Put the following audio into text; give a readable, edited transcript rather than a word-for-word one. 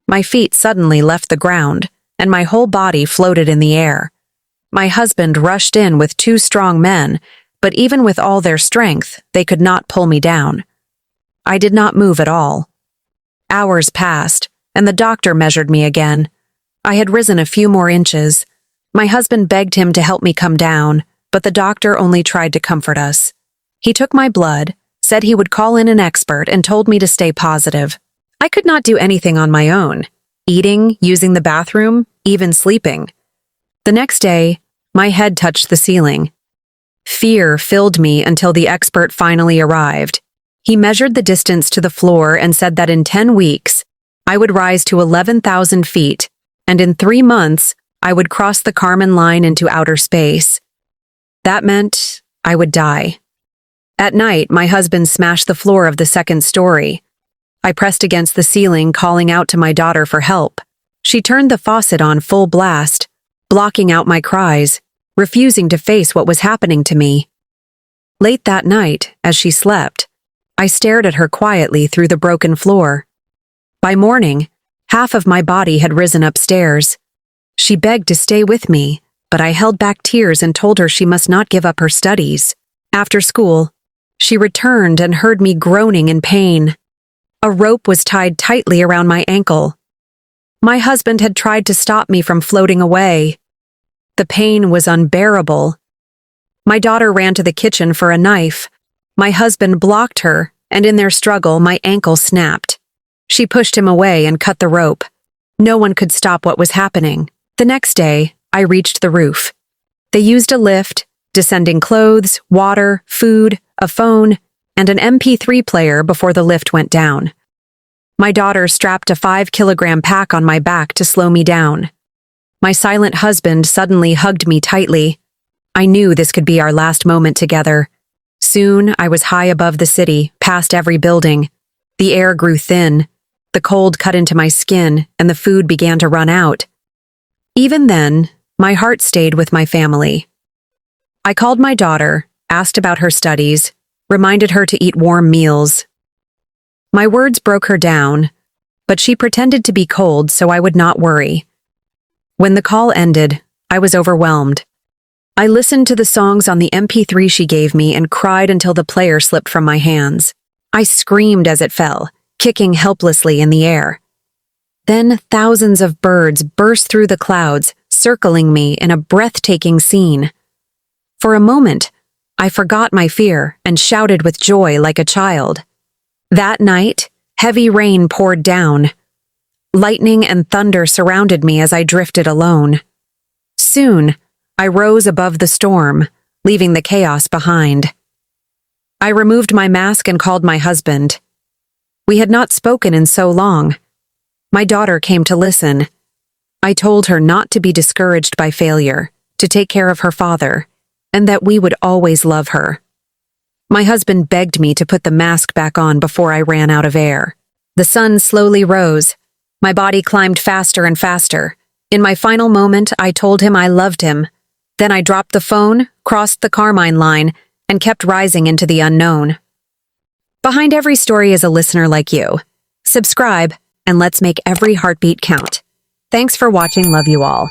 My feet suddenly left the ground, and my whole body floated in the air. My husband rushed in with two strong men, but even with all their strength, they could not pull me down. I did not move at all. Hours passed, and the doctor measured me again. I had risen a few more inches. My husband begged him to help me come down, but the doctor only tried to comfort us. He took my blood, said he would call in an expert, and told me to stay positive. I could not do anything on my own. Eating, using the bathroom, even sleeping. The next day, my head touched the ceiling. Fear filled me until the expert finally arrived. He measured the distance to the floor and said that in 10 weeks, I would rise to 11,000 feet, and in 3 months, I would cross the Karman line into outer space. That meant I would die. At night, my husband smashed the floor of the second story. I pressed against the ceiling, calling out to my daughter for help. She turned the faucet on full blast, blocking out my cries, refusing to face what was happening to me. Late that night, as she slept, I stared at her quietly through the broken floor. By morning, half of my body had risen upstairs. She begged to stay with me, but I held back tears and told her she must not give up her studies. After school, she returned and heard me groaning in pain. A rope was tied tightly around my ankle. My husband had tried to stop me from floating away. The pain was unbearable. My daughter ran to the kitchen for a knife. My husband blocked her, and in their struggle, my ankle snapped. She pushed him away and cut the rope. No one could stop what was happening. The next day, I reached the roof. They used a lift, descending clothes, water, food, a phone, and an MP3 player before the lift went down. My daughter strapped a 5-kilogram pack on my back to slow me down. My silent husband suddenly hugged me tightly. I knew this could be our last moment together. Soon, I was high above the city, past every building. The air grew thin. The cold cut into my skin, and the food began to run out. Even then, my heart stayed with my family. I called my daughter, asked about her studies, reminded her to eat warm meals. My words broke her down, but she pretended to be cold so I would not worry. When the call ended, I was overwhelmed. I listened to the songs on the MP3 she gave me and cried until the player slipped from my hands. I screamed as it fell, kicking helplessly in the air. Then thousands of birds burst through the clouds, circling me in a breathtaking scene. For a moment, I forgot my fear and shouted with joy like a child. That night, heavy rain poured down. Lightning and thunder surrounded me as I drifted alone. Soon, I rose above the storm, leaving the chaos behind. I removed my mask and called my husband. We had not spoken in so long. My daughter came to listen. I told her not to be discouraged by failure, to take care of her father, and that we would always love her. My husband begged me to put the mask back on before I ran out of air. The sun slowly rose. My body climbed faster and faster. In my final moment, I told him I loved him. Then I dropped the phone, crossed the Karman line, and kept rising into the unknown. Behind every story is a listener like you. Subscribe, and let's make every heartbeat count. Thanks for watching. Love you all.